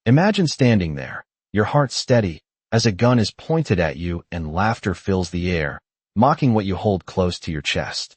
Imagine standing there, your heart steady, as a gun is pointed at you and laughter fills the air, mocking what you hold close to your chest.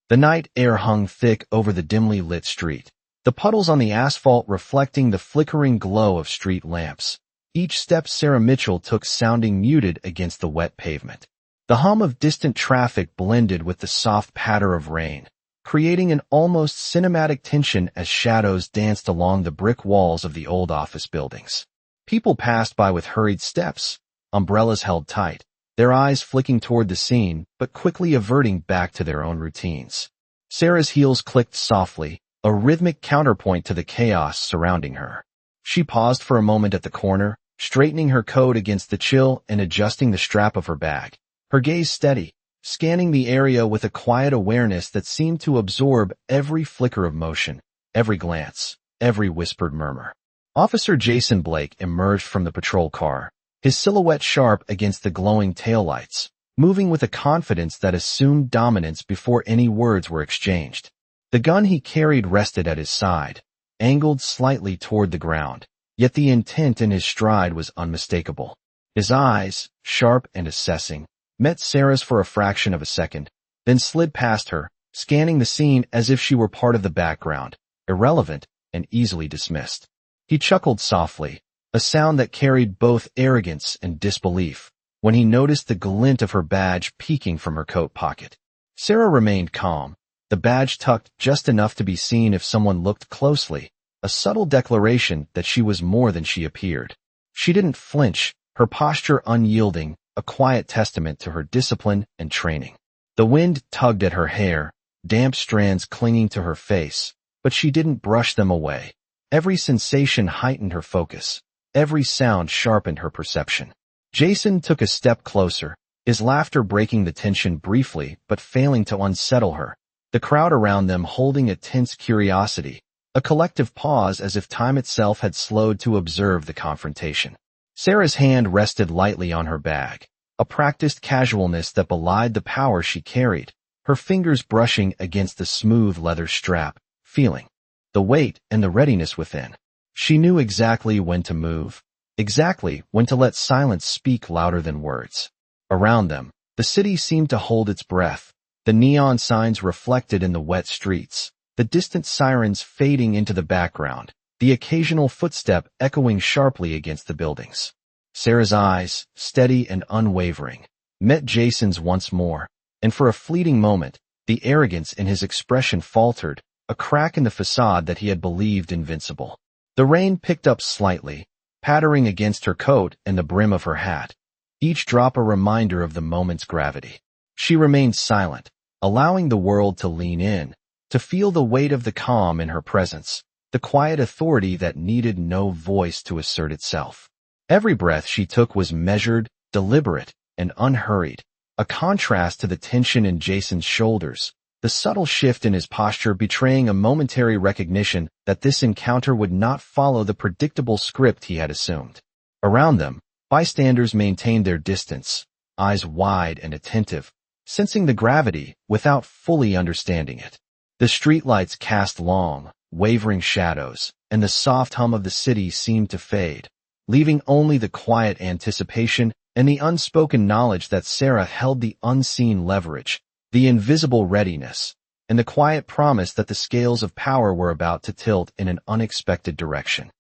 The night air hung thick over the dimly lit street, the puddles on the asphalt reflecting the flickering glow of street lamps. Each step Sarah Mitchell took sounding muted against the wet pavement. The hum of distant traffic blended with the soft patter of rain, creating an almost cinematic tension as shadows danced along the brick walls of the old office buildings. People passed by with hurried steps, umbrellas held tight, their eyes flicking toward the scene but quickly averting back to their own routines. Sarah's heels clicked softly, a rhythmic counterpoint to the chaos surrounding her. She paused for a moment at the corner, straightening her coat against the chill and adjusting the strap of her bag, her gaze steady, scanning the area with a quiet awareness that seemed to absorb every flicker of motion, every glance, every whispered murmur. Officer Jason Blake emerged from the patrol car, his silhouette sharp against the glowing taillights, moving with a confidence that assumed dominance before any words were exchanged. The gun he carried rested at his side, angled slightly toward the ground, yet the intent in his stride was unmistakable. His eyes, sharp and assessing, met Sarah's for a fraction of a second, then slid past her, scanning the scene as if she were part of the background, irrelevant and easily dismissed. He chuckled softly, a sound that carried both arrogance and disbelief, when he noticed the glint of her badge peeking from her coat pocket. Sarah remained calm, the badge tucked just enough to be seen if someone looked closely, a subtle declaration that she was more than she appeared. She didn't flinch, her posture unyielding, a quiet testament to her discipline and training. The wind tugged at her hair, damp strands clinging to her face, but she didn't brush them away. Every sensation heightened her focus. Every sound sharpened her perception. Jason took a step closer, his laughter breaking the tension briefly but failing to unsettle her, the crowd around them holding a tense curiosity, a collective pause as if time itself had slowed to observe the confrontation. Sarah's hand rested lightly on her bag, a practiced casualness that belied the power she carried, her fingers brushing against the smooth leather strap, feeling the weight and the readiness within. She knew exactly when to move, exactly when to let silence speak louder than words. Around them, the city seemed to hold its breath, the neon signs reflected in the wet streets, the distant sirens fading into the background, the occasional footstep echoing sharply against the buildings. Sarah's eyes, steady and unwavering, met Jason's once more, and for a fleeting moment, the arrogance in his expression faltered, a crack in the facade that he had believed invincible. The rain picked up slightly, pattering against her coat and the brim of her hat, each drop a reminder of the moment's gravity. She remained silent, allowing the world to lean in, to feel the weight of the calm in her presence, the quiet authority that needed no voice to assert itself. Every breath she took was measured, deliberate, and unhurried, a contrast to the tension in Jason's shoulders, the subtle shift in his posture betraying a momentary recognition that this encounter would not follow the predictable script he had assumed. Around them, bystanders maintained their distance, eyes wide and attentive, sensing the gravity without fully understanding it. The streetlights cast long, wavering shadows, and the soft hum of the city seemed to fade, leaving only the quiet anticipation and the unspoken knowledge that Sarah held the unseen leverage, the invisible readiness, and the quiet promise that the scales of power were about to tilt in an unexpected direction.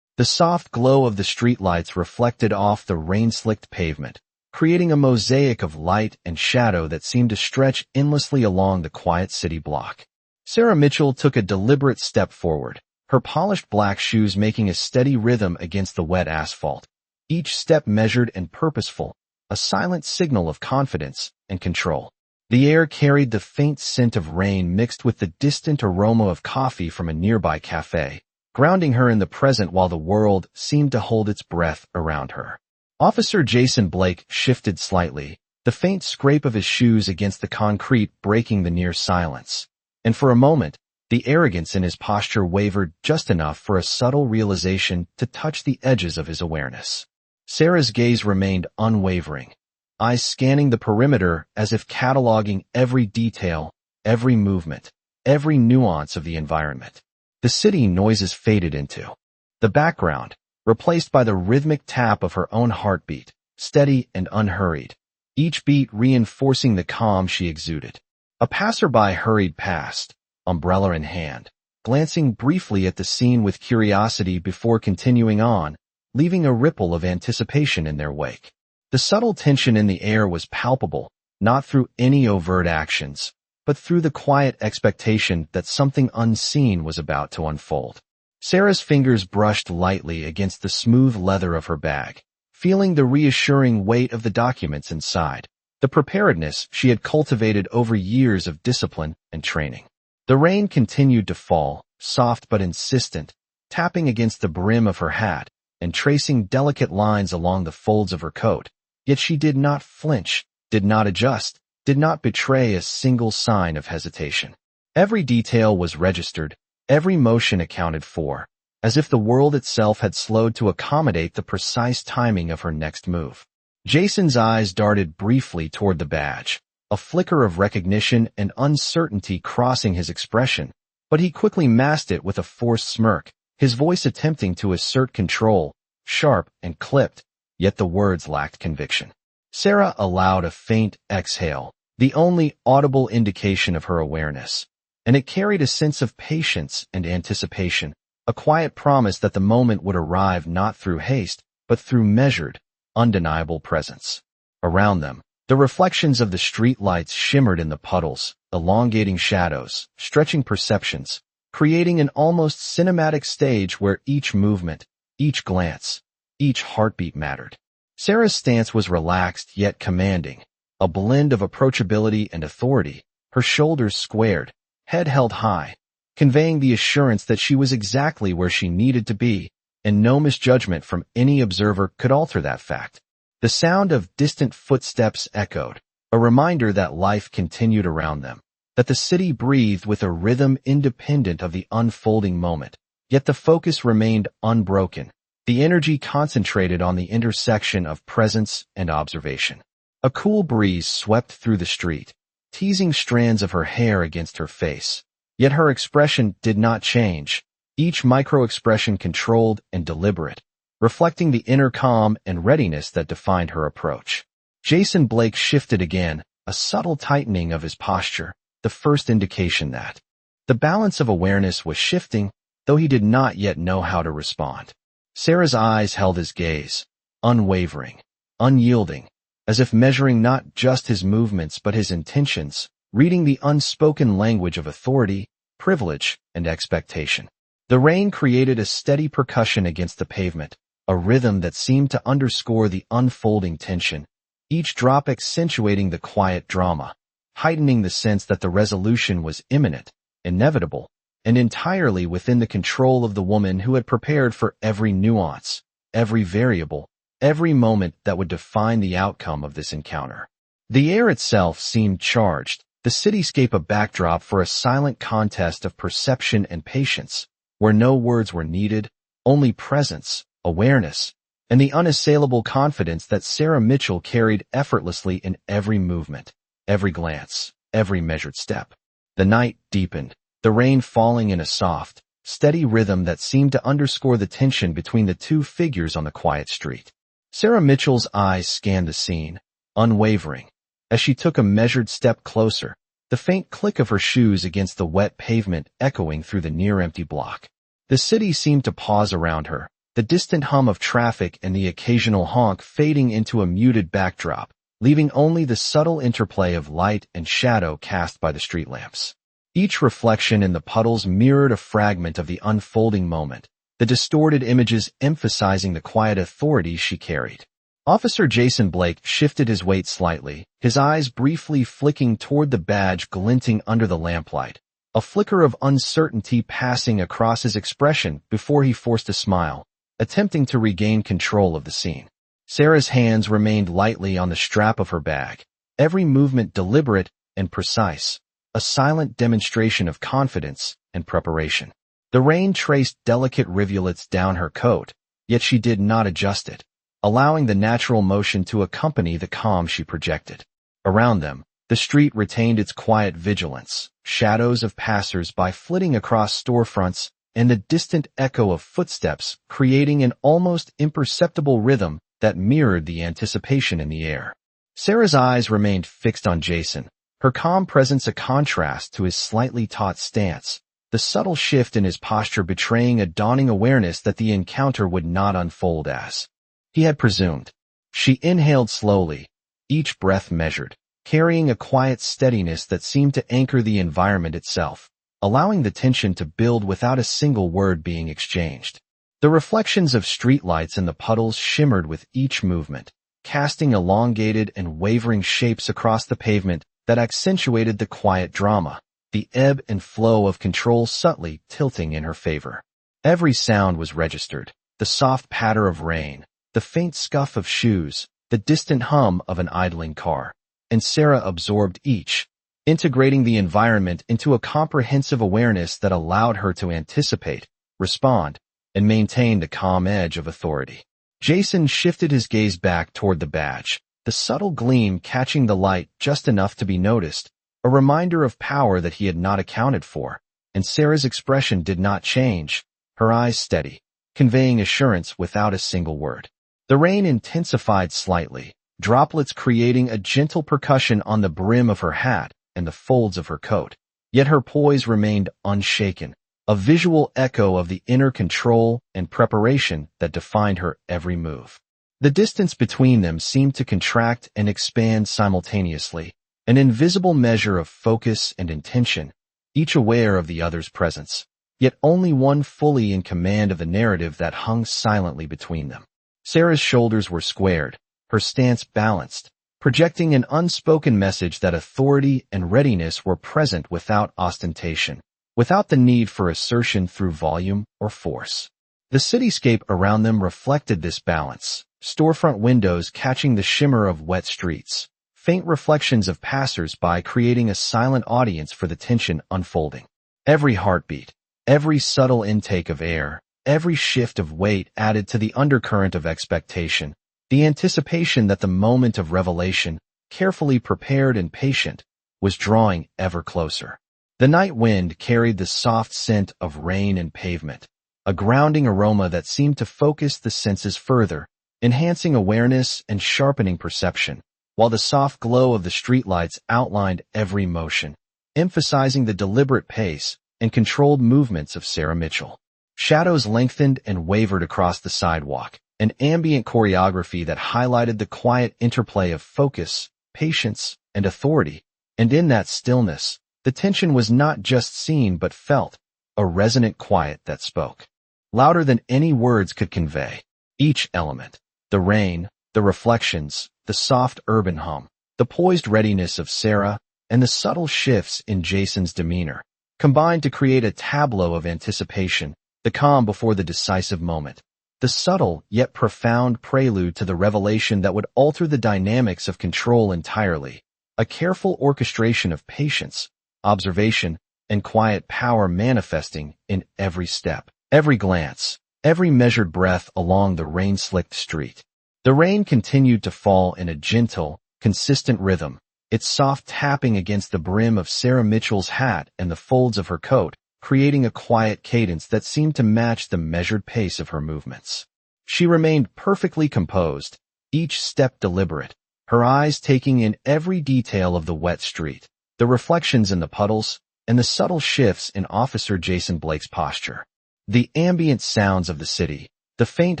The soft glow of the streetlights reflected off the rain-slicked pavement, creating a mosaic of light and shadow that seemed to stretch endlessly along the quiet city block. Sarah Mitchell took a deliberate step forward, her polished black shoes making a steady rhythm against the wet asphalt, each step measured and purposeful, a silent signal of confidence and control. The air carried the faint scent of rain mixed with the distant aroma of coffee from a nearby cafe, grounding her in the present while the world seemed to hold its breath around her. Officer Jason Blake shifted slightly, the faint scrape of his shoes against the concrete breaking the near silence. And for a moment, the arrogance in his posture wavered just enough for a subtle realization to touch the edges of his awareness. Sarah's gaze remained unwavering, eyes scanning the perimeter as if cataloging every detail, every movement, every nuance of the environment. The city noises faded into the background, replaced by the rhythmic tap of her own heartbeat, steady and unhurried, each beat reinforcing the calm she exuded. A passerby hurried past, umbrella in hand, glancing briefly at the scene with curiosity before continuing on, leaving a ripple of anticipation in their wake. The subtle tension in the air was palpable, not through any overt actions, but through the quiet expectation that something unseen was about to unfold. Sarah's fingers brushed lightly against the smooth leather of her bag, feeling the reassuring weight of the documents inside, the preparedness she had cultivated over years of discipline and training. The rain continued to fall, soft but insistent, tapping against the brim of her hat and tracing delicate lines along the folds of her coat, yet she did not flinch, did not adjust, did not betray a single sign of hesitation. Every detail was registered, every motion accounted for, as if the world itself had slowed to accommodate the precise timing of her next move. Jason's eyes darted briefly toward the badge, a flicker of recognition and uncertainty crossing his expression, but he quickly masked it with a forced smirk, his voice attempting to assert control, sharp and clipped, yet the words lacked conviction. Sarah allowed a faint exhale, the only audible indication of her awareness, and it carried a sense of patience and anticipation, a quiet promise that the moment would arrive not through haste, but through measured, undeniable presence. Around them, the reflections of the streetlights shimmered in the puddles, elongating shadows, stretching perceptions, creating an almost cinematic stage where each movement, each glance, each heartbeat mattered. Sarah's stance was relaxed yet commanding, a blend of approachability and authority, her shoulders squared, head held high, conveying the assurance that she was exactly where she needed to be, and no misjudgment from any observer could alter that fact. The sound of distant footsteps echoed, a reminder that life continued around them, that the city breathed with a rhythm independent of the unfolding moment, yet the focus remained unbroken, the energy concentrated on the intersection of presence and observation. A cool breeze swept through the street, teasing strands of her hair against her face, yet her expression did not change, each micro-expression controlled and deliberate, reflecting the inner calm and readiness that defined her approach. Jason Blake shifted again, a subtle tightening of his posture, the first indication that the balance of awareness was shifting, though he did not yet know how to respond. Sarah's eyes held his gaze, unwavering, unyielding, as if measuring not just his movements but his intentions, reading the unspoken language of authority, privilege, and expectation. The rain created a steady percussion against the pavement, a rhythm that seemed to underscore the unfolding tension, each drop accentuating the quiet drama, heightening the sense that the resolution was imminent, inevitable, and entirely within the control of the woman who had prepared for every nuance, every variable, every moment that would define the outcome of this encounter. The air itself seemed charged, the cityscape a backdrop for a silent contest of perception and patience, where no words were needed, only presence, awareness, and the unassailable confidence that Sarah Mitchell carried effortlessly in every movement, every glance, every measured step. The night deepened, the rain falling in a soft, steady rhythm that seemed to underscore the tension between the two figures on the quiet street. Sarah Mitchell's eyes scanned the scene, unwavering, as she took a measured step closer, the faint click of her shoes against the wet pavement echoing through the near-empty block. The city seemed to pause around her, the distant hum of traffic and the occasional honk fading into a muted backdrop, leaving only the subtle interplay of light and shadow cast by the street lamps. Each reflection in the puddles mirrored a fragment of the unfolding moment, the distorted images emphasizing the quiet authority she carried. Officer Jason Blake shifted his weight slightly, his eyes briefly flicking toward the badge glinting under the lamplight, a flicker of uncertainty passing across his expression before he forced a smile, attempting to regain control of the scene. Sarah's hands remained lightly on the strap of her bag, every movement deliberate and precise, a silent demonstration of confidence and preparation. The rain traced delicate rivulets down her coat, yet she did not adjust it, allowing the natural motion to accompany the calm she projected. Around them, the street retained its quiet vigilance, shadows of passers-by flitting across storefronts, and the distant echo of footsteps, creating an almost imperceptible rhythm that mirrored the anticipation in the air. Sarah's eyes remained fixed on Jason, her calm presence a contrast to his slightly taut stance, the subtle shift in his posture betraying a dawning awareness that the encounter would not unfold as he had presumed. She inhaled slowly, each breath measured, carrying a quiet steadiness that seemed to anchor the environment itself, allowing the tension to build without a single word being exchanged. The reflections of streetlights in the puddles shimmered with each movement, casting elongated and wavering shapes across the pavement that accentuated the quiet drama, the ebb and flow of control subtly tilting in her favor. Every sound was registered, the soft patter of rain, the faint scuff of shoes, the distant hum of an idling car, and Sarah absorbed each, integrating the environment into a comprehensive awareness that allowed her to anticipate, respond, and maintain the calm edge of authority. Jason shifted his gaze back toward the badge, the subtle gleam catching the light just enough to be noticed, a reminder of power that he had not accounted for, and Sarah's expression did not change, her eyes steady, conveying assurance without a single word. The rain intensified slightly, droplets creating a gentle percussion on the brim of her hat and the folds of her coat, yet her poise remained unshaken, a visual echo of the inner control and preparation that defined her every move. The distance between them seemed to contract and expand simultaneously, an invisible measure of focus and intention, each aware of the other's presence, yet only one fully in command of the narrative that hung silently between them. Sarah's shoulders were squared, her stance balanced, projecting an unspoken message that authority and readiness were present without ostentation, without the need for assertion through volume or force. The cityscape around them reflected this balance, storefront windows catching the shimmer of wet streets, faint reflections of passers-by creating a silent audience for the tension unfolding. Every heartbeat, every subtle intake of air, every shift of weight added to the undercurrent of expectation, the anticipation that the moment of revelation, carefully prepared and patient, was drawing ever closer. The night wind carried the soft scent of rain and pavement, a grounding aroma that seemed to focus the senses further, enhancing awareness and sharpening perception, while the soft glow of the streetlights outlined every motion, emphasizing the deliberate pace and controlled movements of Sarah Mitchell. Shadows lengthened and wavered across the sidewalk, an ambient choreography that highlighted the quiet interplay of focus, patience, and authority, and in that stillness, the tension was not just seen but felt, a resonant quiet that spoke, louder than any words could convey. Each element, the rain, the reflections, the soft urban hum, the poised readiness of Sarah, and the subtle shifts in Jason's demeanor, combined to create a tableau of anticipation, the calm before the decisive moment, the subtle yet profound prelude to the revelation that would alter the dynamics of control entirely, a careful orchestration of patience, observation, and quiet power manifesting in every step, every glance, every measured breath along the rain-slicked street. The rain continued to fall in a gentle, consistent rhythm, its soft tapping against the brim of Sarah Mitchell's hat and the folds of her coat, creating a quiet cadence that seemed to match the measured pace of her movements. She remained perfectly composed, each step deliberate, her eyes taking in every detail of the wet street, the reflections in the puddles, and the subtle shifts in Officer Jason Blake's posture. The ambient sounds of the city, the faint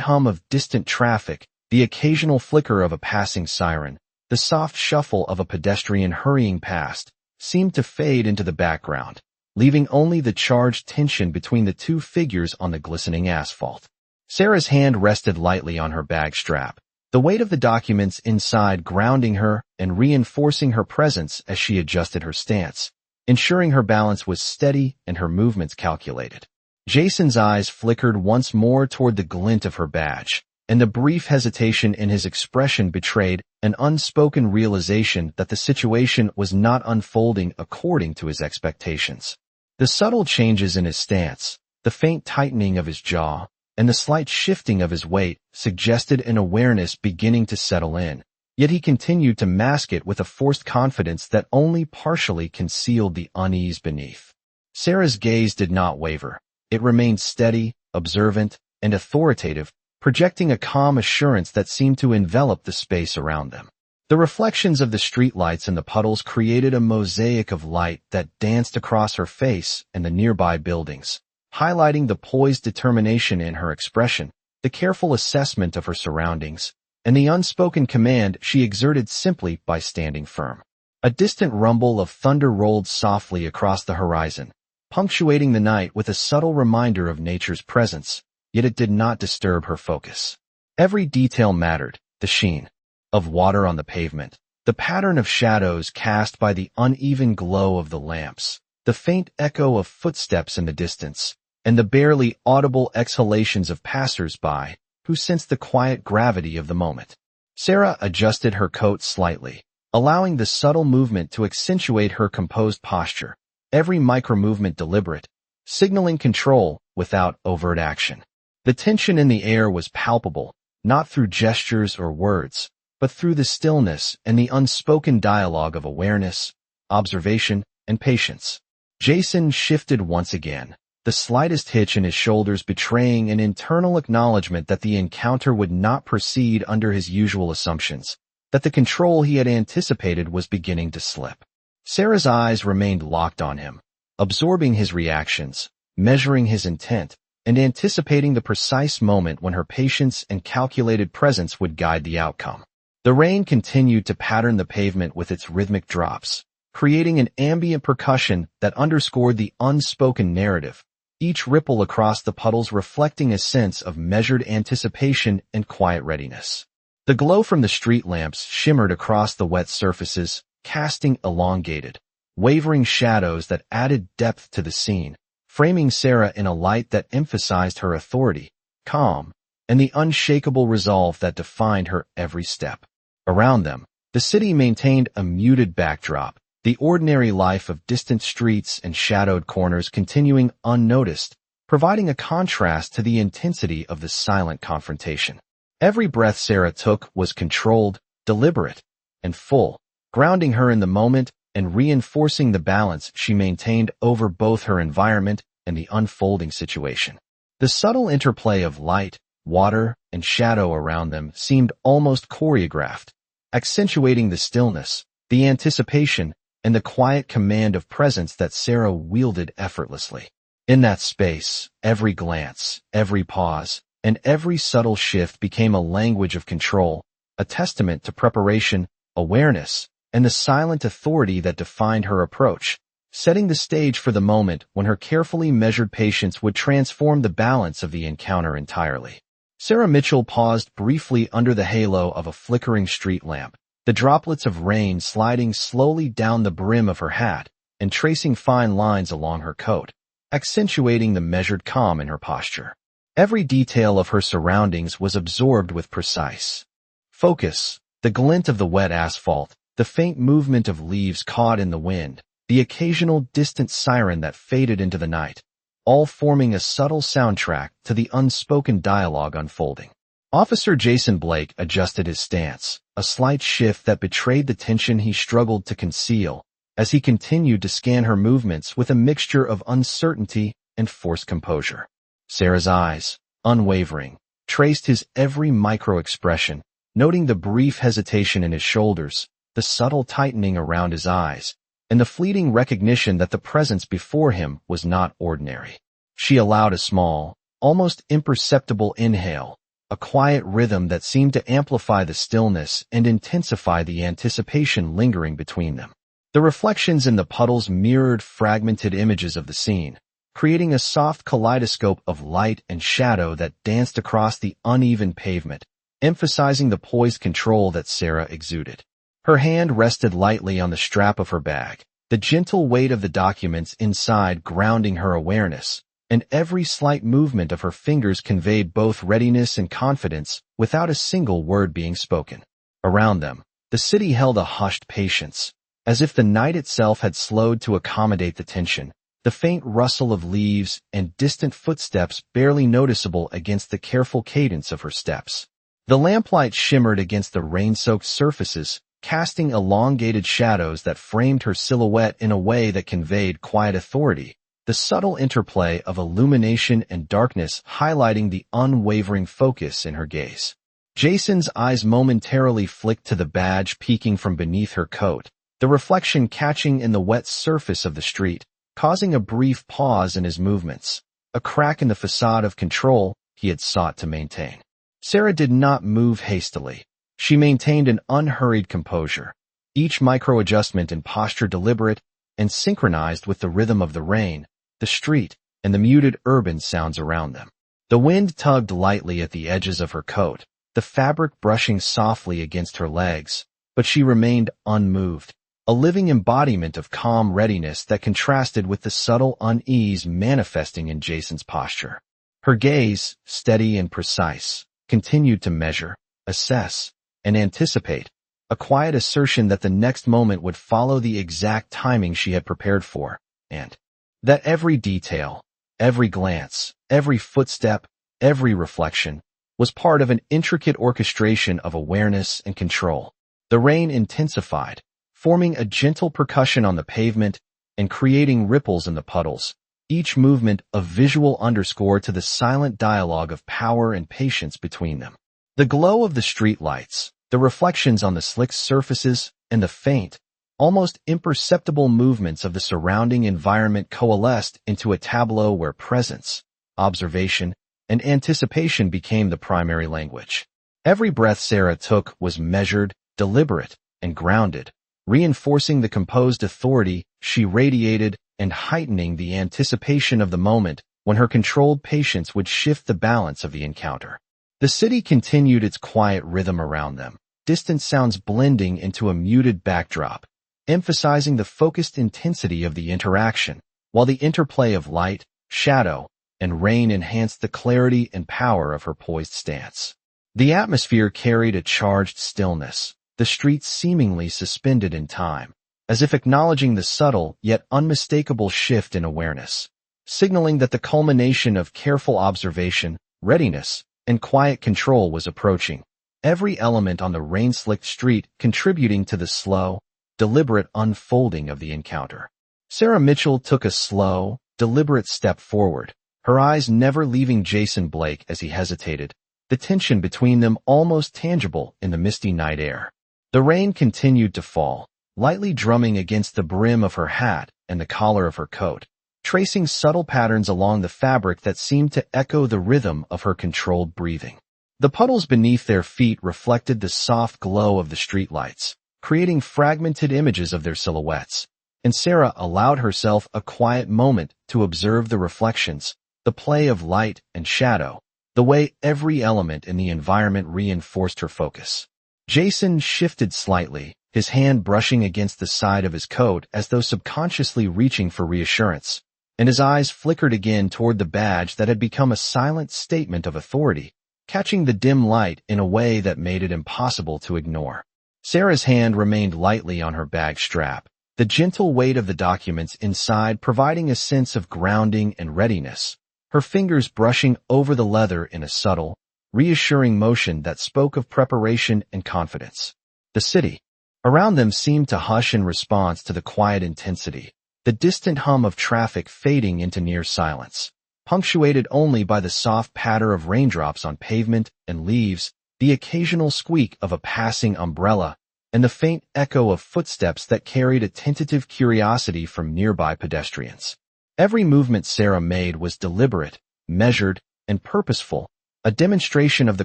hum of distant traffic, the occasional flicker of a passing siren, the soft shuffle of a pedestrian hurrying past, seemed to fade into the background, leaving only the charged tension between the two figures on the glistening asphalt. Sarah's hand rested lightly on her bag strap, the weight of the documents inside grounding her and reinforcing her presence as she adjusted her stance, ensuring her balance was steady and her movements calculated. Jason's eyes flickered once more toward the glint of her badge, and the brief hesitation in his expression betrayed an unspoken realization that the situation was not unfolding according to his expectations. The subtle changes in his stance, the faint tightening of his jaw, and the slight shifting of his weight suggested an awareness beginning to settle in, yet he continued to mask it with a forced confidence that only partially concealed the unease beneath. Sarah's gaze did not waver, It remained steady, observant, and authoritative, projecting a calm assurance that seemed to envelop the space around them. The reflections of the streetlights and the puddles created a mosaic of light that danced across her face and the nearby buildings, highlighting the poised determination in her expression, the careful assessment of her surroundings, and the unspoken command she exerted simply by standing firm. A distant rumble of thunder rolled softly across the horizon, punctuating the night with a subtle reminder of nature's presence, yet it did not disturb her focus. Every detail mattered: the sheen of water on the pavement, the pattern of shadows cast by the uneven glow of the lamps, the faint echo of footsteps in the distance, and the barely audible exhalations of passers-by who sensed the quiet gravity of the moment. Sarah adjusted her coat slightly, allowing the subtle movement to accentuate her composed posture, every micro-movement deliberate, signaling control without overt action. The tension in the air was palpable, not through gestures or words, but through the stillness and the unspoken dialogue of awareness, observation, and patience. Jason shifted once again, the slightest hitch in his shoulders betraying an internal acknowledgement that the encounter would not proceed under his usual assumptions, that the control he had anticipated was beginning to slip. Sarah's eyes remained locked on him, absorbing his reactions, measuring his intent, and anticipating the precise moment when her patience and calculated presence would guide the outcome. The rain continued to pattern the pavement with its rhythmic drops, creating an ambient percussion that underscored the unspoken narrative, each ripple across the puddles reflecting a sense of measured anticipation and quiet readiness. The glow from the street lamps shimmered across the wet surfaces, casting elongated, wavering shadows that added depth to the scene, framing Sarah in a light that emphasized her authority, calm, and the unshakable resolve that defined her every step. Around them, the city maintained a muted backdrop, the ordinary life of distant streets and shadowed corners continuing unnoticed, providing a contrast to the intensity of the silent confrontation. Every breath Sarah took was controlled, deliberate, and full, grounding her in the moment and reinforcing the balance she maintained over both her environment and the unfolding situation. The subtle interplay of light, water, and shadow around them seemed almost choreographed, accentuating the stillness, the anticipation, and the quiet command of presence that Sarah wielded effortlessly. In that space, every glance, every pause, and every subtle shift became a language of control, a testament to preparation, awareness, and the silent authority that defined her approach, setting the stage for the moment when her carefully measured patience would transform the balance of the encounter entirely. Sarah Mitchell paused briefly under the halo of a flickering street lamp, the droplets of rain sliding slowly down the brim of her hat and tracing fine lines along her coat, accentuating the measured calm in her posture. Every detail of her surroundings was absorbed with precise focus: the glint of the wet asphalt, the faint movement of leaves caught in the wind, the occasional distant siren that faded into the night, all forming a subtle soundtrack to the unspoken dialogue unfolding. Officer Jason Blake adjusted his stance, a slight shift that betrayed the tension he struggled to conceal, as he continued to scan her movements with a mixture of uncertainty and forced composure. Sarah's eyes, unwavering, traced his every micro-expression, noting the brief hesitation in his shoulders, the subtle tightening around his eyes, and the fleeting recognition that the presence before him was not ordinary. She allowed a small, almost imperceptible inhale, a quiet rhythm that seemed to amplify the stillness and intensify the anticipation lingering between them. The reflections in the puddles mirrored fragmented images of the scene, creating a soft kaleidoscope of light and shadow that danced across the uneven pavement, emphasizing the poised control that Sarah exuded. Her hand rested lightly on the strap of her bag, the gentle weight of the documents inside grounding her awareness, and every slight movement of her fingers conveyed both readiness and confidence without a single word being spoken. Around them, the city held a hushed patience, as if the night itself had slowed to accommodate the tension, the faint rustle of leaves and distant footsteps barely noticeable against the careful cadence of her steps. The lamplight shimmered against the rain-soaked surfaces, casting elongated shadows that framed her silhouette in a way that conveyed quiet authority, the subtle interplay of illumination and darkness highlighting the unwavering focus in her gaze. Jason's eyes momentarily flicked to the badge peeking from beneath her coat, the reflection catching in the wet surface of the street, causing a brief pause in his movements, a crack in the facade of control he had sought to maintain. Sarah did not move hastily. She maintained an unhurried composure, each micro-adjustment in posture deliberate and synchronized with the rhythm of the rain, the street, and the muted urban sounds around them. The wind tugged lightly at the edges of her coat, the fabric brushing softly against her legs, but she remained unmoved, a living embodiment of calm readiness that contrasted with the subtle unease manifesting in Jason's posture. Her gaze, steady and precise, continued to measure, assess, and anticipate, a quiet assertion that the next moment would follow the exact timing she had prepared for, and that every detail, every glance, every footstep, every reflection, was part of an intricate orchestration of awareness and control. The rain intensified, forming a gentle percussion on the pavement and creating ripples in the puddles, each movement a visual underscore to the silent dialogue of power and patience between them. The glow of the streetlights, the reflections on the slick surfaces, and the faint, almost imperceptible movements of the surrounding environment coalesced into a tableau where presence, observation, and anticipation became the primary language. Every breath Sarah took was measured, deliberate, and grounded, reinforcing the composed authority she radiated and heightening the anticipation of the moment when her controlled patience would shift the balance of the encounter. The city continued its quiet rhythm around them, distant sounds blending into a muted backdrop, emphasizing the focused intensity of the interaction, while the interplay of light, shadow, and rain enhanced the clarity and power of her poised stance. The atmosphere carried a charged stillness, the streets seemingly suspended in time, as if acknowledging the subtle yet unmistakable shift in awareness, signaling that the culmination of careful observation, readiness, and quiet control was approaching, every element on the rain-slicked street contributing to the slow, deliberate unfolding of the encounter. Sarah Mitchell took a slow, deliberate step forward, her eyes never leaving Jason Blake as he hesitated, the tension between them almost tangible in the misty night air. The rain continued to fall, lightly drumming against the brim of her hat and the collar of her coat, tracing subtle patterns along the fabric that seemed to echo the rhythm of her controlled breathing. The puddles beneath their feet reflected the soft glow of the streetlights, creating fragmented images of their silhouettes, and Sarah allowed herself a quiet moment to observe the reflections, the play of light and shadow, the way every element in the environment reinforced her focus. Jason shifted slightly, his hand brushing against the side of his coat as though subconsciously reaching for reassurance, and his eyes flickered again toward the badge that had become a silent statement of authority, catching the dim light in a way that made it impossible to ignore. Sarah's hand remained lightly on her bag strap, the gentle weight of the documents inside providing a sense of grounding and readiness, her fingers brushing over the leather in a subtle, reassuring motion that spoke of preparation and confidence. The city around them seemed to hush in response to the quiet intensity, the distant hum of traffic fading into near silence, punctuated only by the soft patter of raindrops on pavement and leaves, the occasional squeak of a passing umbrella, and the faint echo of footsteps that carried a tentative curiosity from nearby pedestrians. Every movement Sarah made was deliberate, measured, and purposeful, a demonstration of the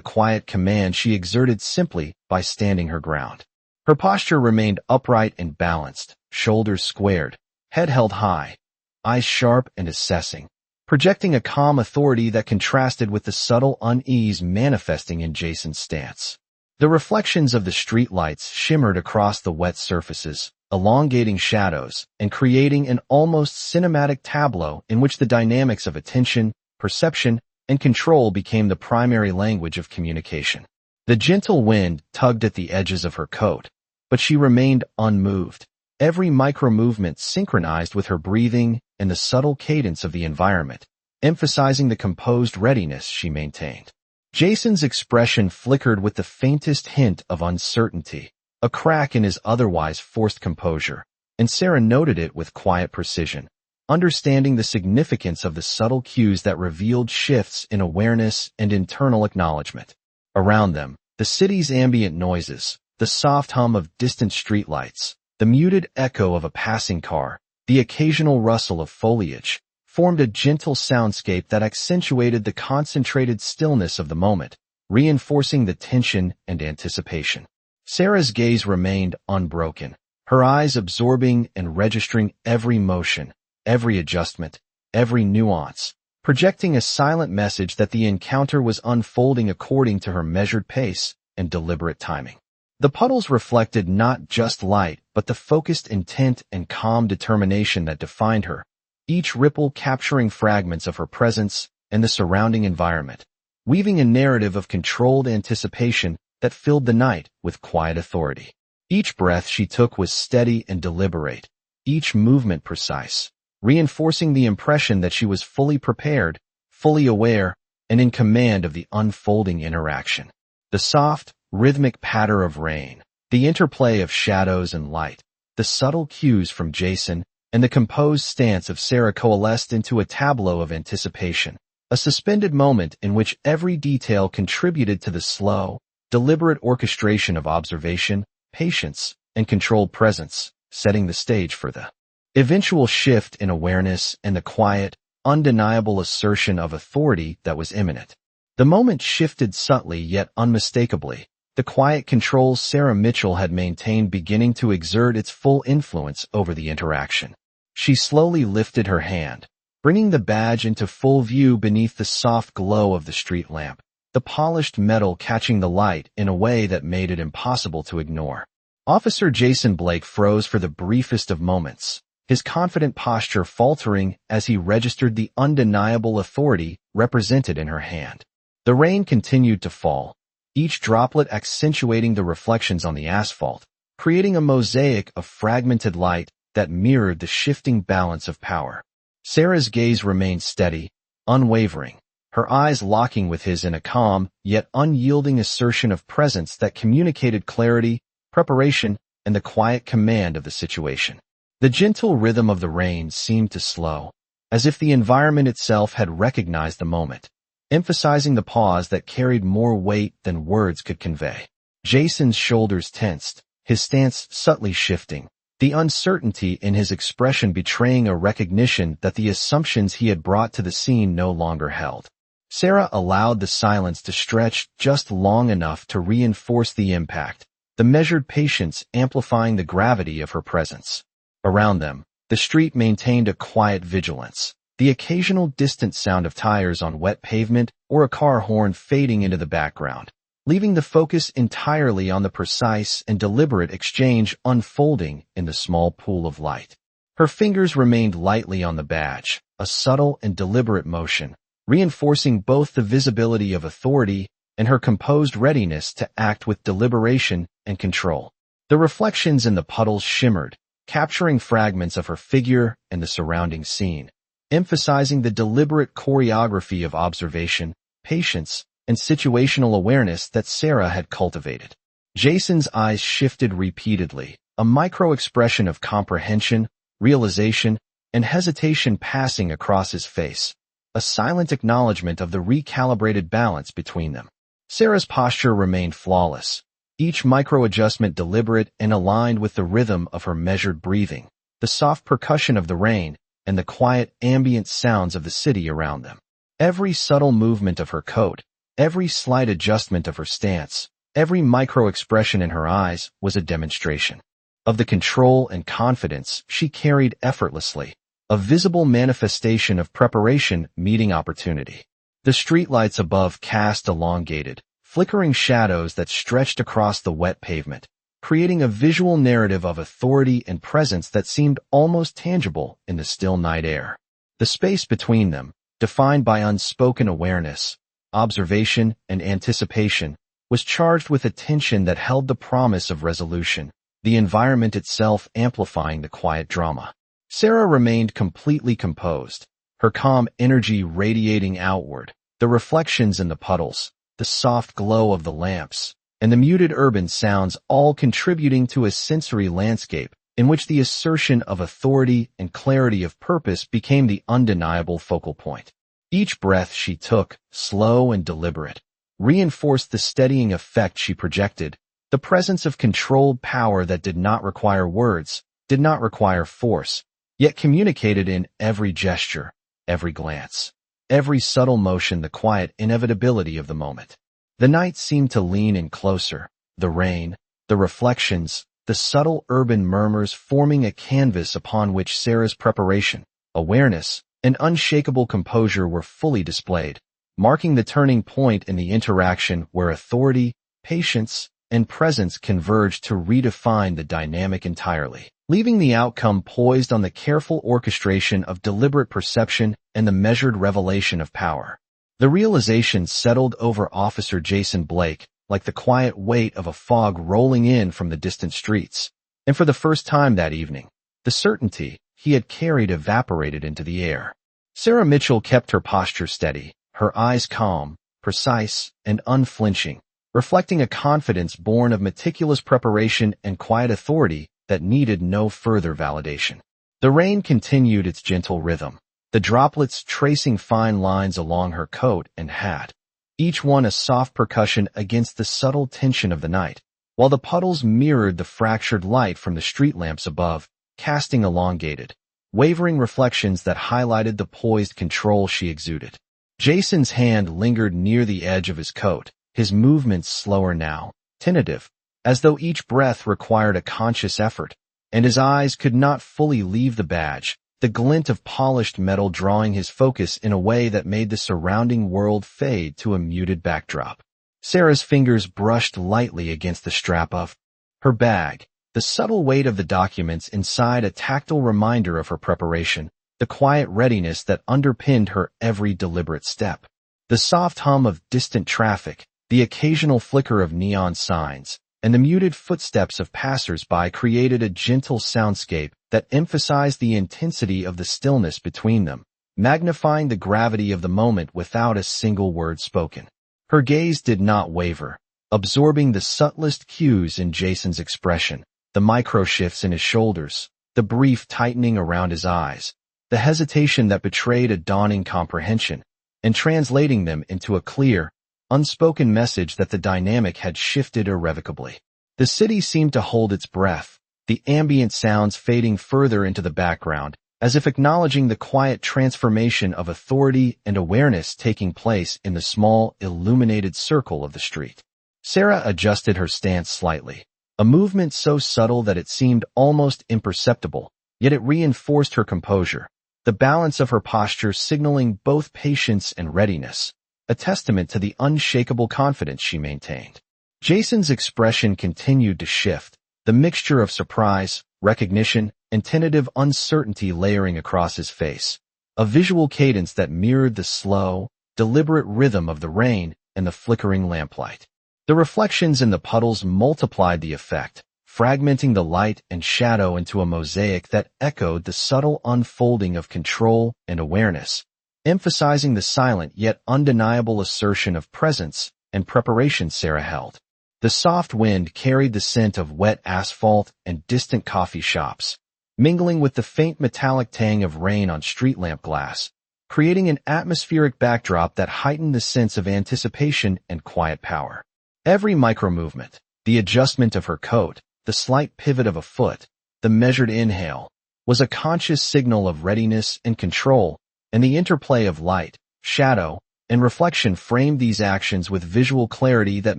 quiet command she exerted simply by standing her ground. Her posture remained upright and balanced, shoulders squared, head held high, eyes sharp and assessing, projecting a calm authority that contrasted with the subtle unease manifesting in Jason's stance. The reflections of the streetlights shimmered across the wet surfaces, elongating shadows and creating an almost cinematic tableau in which the dynamics of attention, perception, and control became the primary language of communication. The gentle wind tugged at the edges of her coat, but she remained unmoved, every micro-movement synchronized with her breathing and the subtle cadence of the environment, emphasizing the composed readiness she maintained. Jason's expression flickered with the faintest hint of uncertainty, a crack in his otherwise forced composure, and Sarah noted it with quiet precision. understanding the significance of the subtle cues that revealed shifts in awareness and internal acknowledgement. Around them, the city's ambient noises, the soft hum of distant streetlights, the muted echo of a passing car, the occasional rustle of foliage, formed a gentle soundscape that accentuated the concentrated stillness of the moment, reinforcing the tension and anticipation. Sarah's gaze remained unbroken, her eyes absorbing and registering every motion, every adjustment, every nuance, projecting a silent message that the encounter was unfolding according to her measured pace and deliberate timing. The puddles reflected not just light, but the focused intent and calm determination that defined her, each ripple capturing fragments of her presence and the surrounding environment, weaving a narrative of controlled anticipation that filled the night with quiet authority. Each breath she took was steady and deliberate, each movement precise, reinforcing the impression that she was fully prepared, fully aware, and in command of the unfolding interaction. The soft, rhythmic patter of rain, the interplay of shadows and light, the subtle cues from Jason, and the composed stance of Sarah coalesced into a tableau of anticipation, a suspended moment in which every detail contributed to the slow, deliberate orchestration of observation, patience, and controlled presence, setting the stage for the eventual shift in awareness and the quiet, undeniable assertion of authority that was imminent. The moment shifted subtly yet unmistakably, the quiet control Sarah Mitchell had maintained beginning to exert its full influence over the interaction. She slowly lifted her hand, bringing the badge into full view beneath the soft glow of the street lamp, the polished metal catching the light in a way that made it impossible to ignore. Officer Jason Blake froze for the briefest of moments, his confident posture faltering as he registered the undeniable authority represented in her hand. The rain continued to fall, each droplet accentuating the reflections on the asphalt, creating a mosaic of fragmented light that mirrored the shifting balance of power. Sarah's gaze remained steady, unwavering, her eyes locking with his in a calm, yet unyielding assertion of presence that communicated clarity, preparation, and the quiet command of the situation. The gentle rhythm of the rain seemed to slow, as if the environment itself had recognized the moment, emphasizing the pause that carried more weight than words could convey. Jason's shoulders tensed, his stance subtly shifting, the uncertainty in his expression betraying a recognition that the assumptions he had brought to the scene no longer held. Sarah allowed the silence to stretch just long enough to reinforce the impact, the measured patience amplifying the gravity of her presence. Around them, the street maintained a quiet vigilance, the occasional distant sound of tires on wet pavement or a car horn fading into the background, leaving the focus entirely on the precise and deliberate exchange unfolding in the small pool of light. Her fingers remained lightly on the badge, a subtle and deliberate motion, reinforcing both the visibility of authority and her composed readiness to act with deliberation and control. The reflections in the puddles shimmered, capturing fragments of her figure and the surrounding scene, emphasizing the deliberate choreography of observation, patience, and situational awareness that Sarah had cultivated. Jason's eyes shifted repeatedly, a micro-expression of comprehension, realization, and hesitation passing across his face, a silent acknowledgement of the recalibrated balance between them. Sarah's posture remained flawless, each micro-adjustment deliberate and aligned with the rhythm of her measured breathing, the soft percussion of the rain, and the quiet ambient sounds of the city around them. Every subtle movement of her coat, every slight adjustment of her stance, every micro-expression in her eyes was a demonstration of the control and confidence she carried effortlessly, a visible manifestation of preparation meeting opportunity. The streetlights above cast elongated, flickering shadows that stretched across the wet pavement, creating a visual narrative of authority and presence that seemed almost tangible in the still night air. The space between them, defined by unspoken awareness, observation, and anticipation, was charged with a tension that held the promise of resolution, the environment itself amplifying the quiet drama. Sarah remained completely composed, her calm energy radiating outward, the reflections in the puddles, the soft glow of the lamps, and the muted urban sounds all contributing to a sensory landscape in which the assertion of authority and clarity of purpose became the undeniable focal point. Each breath she took, slow and deliberate, reinforced the steadying effect she projected, the presence of controlled power that did not require words, did not require force, yet communicated in every gesture, every glance, every subtle motion the quiet inevitability of the moment. The night seemed to lean in closer, the rain, the reflections, the subtle urban murmurs forming a canvas upon which Sarah's preparation, awareness, and unshakable composure were fully displayed, marking the turning point in the interaction where authority, patience, and presence converged to redefine the dynamic entirely, leaving the outcome poised on the careful orchestration of deliberate perception and the measured revelation of power. The realization settled over Officer Jason Blake like the quiet weight of a fog rolling in from the distant streets, and for the first time that evening, the certainty he had carried evaporated into the air. Sarah Mitchell kept her posture steady, her eyes calm, precise, and unflinching, reflecting a confidence born of meticulous preparation and quiet authority that needed no further validation. The rain continued its gentle rhythm, the droplets tracing fine lines along her coat and hat, each one a soft percussion against the subtle tension of the night, while the puddles mirrored the fractured light from the street lamps above, casting elongated, wavering reflections that highlighted the poised control she exuded. Jason's hand lingered near the edge of his coat, his movements slower now, tentative, as though each breath required a conscious effort, and his eyes could not fully leave the badge, the glint of polished metal drawing his focus in a way that made the surrounding world fade to a muted backdrop. Sarah's fingers brushed lightly against the strap of her bag, the subtle weight of the documents inside a tactile reminder of her preparation, the quiet readiness that underpinned her every deliberate step. The soft hum of distant traffic, the occasional flicker of neon signs, and the muted footsteps of passers-by created a gentle soundscape that emphasized the intensity of the stillness between them, magnifying the gravity of the moment without a single word spoken. Her gaze did not waver, absorbing the subtlest cues in Jason's expression, the micro-shifts in his shoulders, the brief tightening around his eyes, the hesitation that betrayed a dawning comprehension, and translating them into a clear, unspoken message that the dynamic had shifted irrevocably. The city seemed to hold its breath, the ambient sounds fading further into the background, as if acknowledging the quiet transformation of authority and awareness taking place in the small, illuminated circle of the street. Sarah adjusted her stance slightly, a movement so subtle that it seemed almost imperceptible, yet it reinforced her composure, the balance of her posture signaling both patience and readiness, a testament to the unshakable confidence she maintained. Jason's expression continued to shift, the mixture of surprise, recognition, and tentative uncertainty layering across his face, a visual cadence that mirrored the slow, deliberate rhythm of the rain and the flickering lamplight. The reflections in the puddles multiplied the effect, fragmenting the light and shadow into a mosaic that echoed the subtle unfolding of control and awareness, emphasizing the silent yet undeniable assertion of presence and preparation Sarah held. The soft wind carried the scent of wet asphalt and distant coffee shops, mingling with the faint metallic tang of rain on street lamp glass, creating an atmospheric backdrop that heightened the sense of anticipation and quiet power. Every micro-movement, the adjustment of her coat, the slight pivot of a foot, the measured inhale, was a conscious signal of readiness and control, and the interplay of light, shadow, and reflection framed these actions with visual clarity that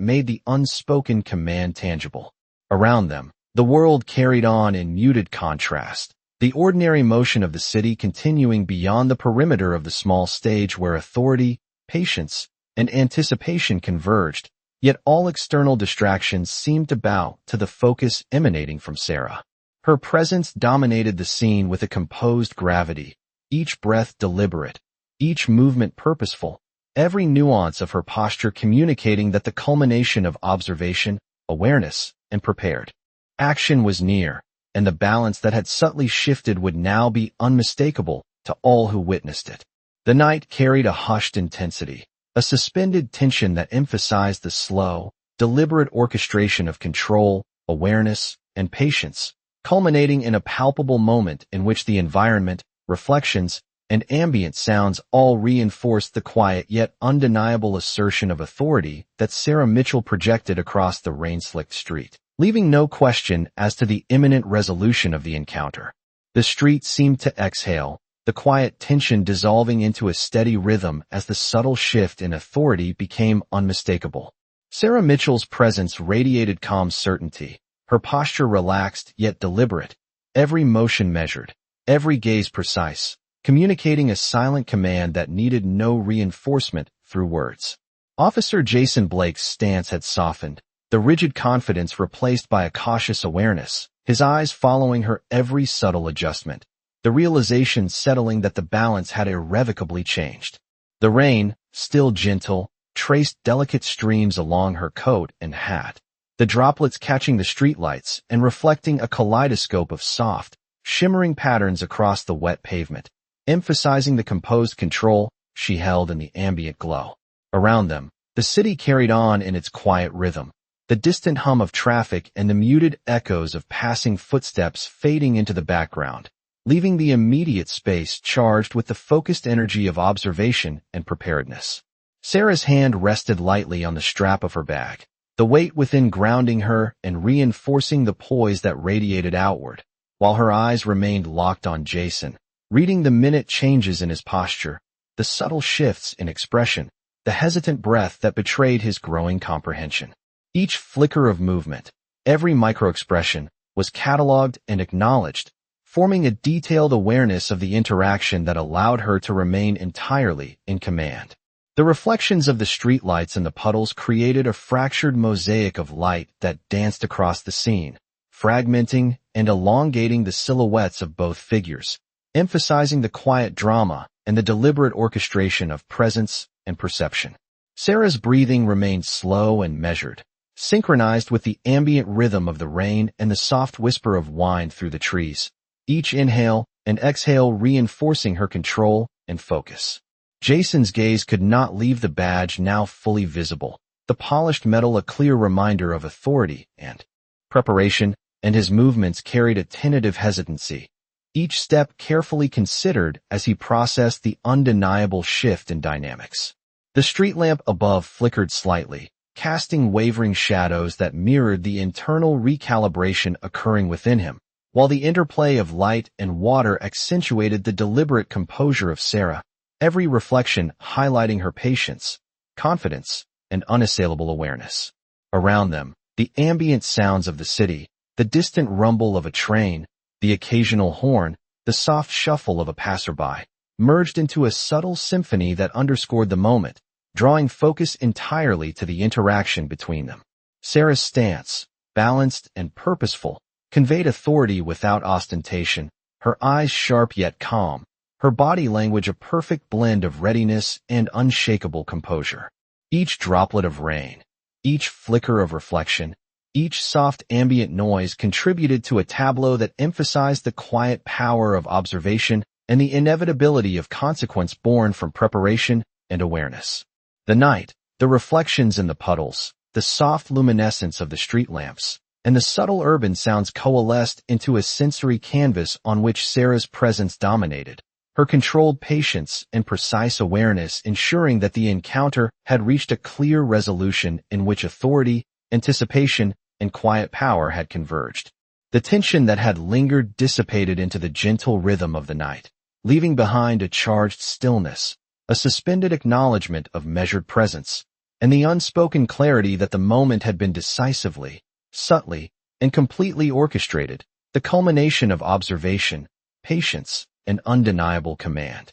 made the unspoken command tangible. Around them, the world carried on in muted contrast, the ordinary motion of the city continuing beyond the perimeter of the small stage where authority, patience, and anticipation converged, yet all external distractions seemed to bow to the focus emanating from Sarah. Her presence dominated the scene with a composed gravity, each breath deliberate, each movement purposeful, every nuance of her posture communicating that the culmination of observation, awareness, and prepared action was near, and the balance that had subtly shifted would now be unmistakable to all who witnessed it. The night carried a hushed intensity, a suspended tension that emphasized the slow, deliberate orchestration of control, awareness, and patience, culminating in a palpable moment in which the environment, reflections, and ambient sounds all reinforced the quiet yet undeniable assertion of authority that Sarah Mitchell projected across the rain-slicked street, leaving no question as to the imminent resolution of the encounter. The street seemed to exhale, the quiet tension dissolving into a steady rhythm as the subtle shift in authority became unmistakable. Sarah Mitchell's presence radiated calm certainty, her posture relaxed yet deliberate, every motion measured, every gaze precise, communicating a silent command that needed no reinforcement through words. Officer Jason Blake's stance had softened, the rigid confidence replaced by a cautious awareness, his eyes following her every subtle adjustment, the realization settling that the balance had irrevocably changed. The rain, still gentle, traced delicate streams along her coat and hat, the droplets catching the streetlights and reflecting a kaleidoscope of soft, shimmering patterns across the wet pavement, emphasizing the composed control she held in the ambient glow. Around them, the city carried on in its quiet rhythm, the distant hum of traffic and the muted echoes of passing footsteps fading into the background, leaving the immediate space charged with the focused energy of observation and preparedness. Sarah's hand rested lightly on the strap of her bag, the weight within grounding her and reinforcing the poise that radiated outward, while her eyes remained locked on Jason, reading the minute changes in his posture, the subtle shifts in expression, the hesitant breath that betrayed his growing comprehension. Each flicker of movement, every microexpression, was catalogued and acknowledged, forming a detailed awareness of the interaction that allowed her to remain entirely in command. The reflections of the streetlights and the puddles created a fractured mosaic of light that danced across the scene, fragmenting and elongating the silhouettes of both figures, emphasizing the quiet drama and the deliberate orchestration of presence and perception. Sarah's breathing remained slow and measured, synchronized with the ambient rhythm of the rain and the soft whisper of wind through the trees, each inhale and exhale reinforcing her control and focus. Jason's gaze could not leave the badge now fully visible, the polished metal a clear reminder of authority and preparation, and his movements carried a tentative hesitancy, each step carefully considered as he processed the undeniable shift in dynamics. The street lamp above flickered slightly, casting wavering shadows that mirrored the internal recalibration occurring within him, while the interplay of light and water accentuated the deliberate composure of Sarah, every reflection highlighting her patience, confidence, and unassailable awareness. Around them, the ambient sounds of the city, the distant rumble of a train, the occasional horn, the soft shuffle of a passerby, merged into a subtle symphony that underscored the moment, drawing focus entirely to the interaction between them. Sarah's stance, balanced and purposeful, conveyed authority without ostentation, her eyes sharp yet calm, her body language a perfect blend of readiness and unshakable composure. Each droplet of rain, each flicker of reflection, each soft ambient noise contributed to a tableau that emphasized the quiet power of observation and the inevitability of consequence born from preparation and awareness. The night, the reflections in the puddles, the soft luminescence of the street lamps, and the subtle urban sounds coalesced into a sensory canvas on which Sarah's presence dominated, her controlled patience and precise awareness ensuring that the encounter had reached a clear resolution in which authority, anticipation, and quiet power had converged. The tension that had lingered dissipated into the gentle rhythm of the night, leaving behind a charged stillness, a suspended acknowledgement of measured presence, and the unspoken clarity that the moment had been decisively, subtly, and completely orchestrated, the culmination of observation, patience, and undeniable command.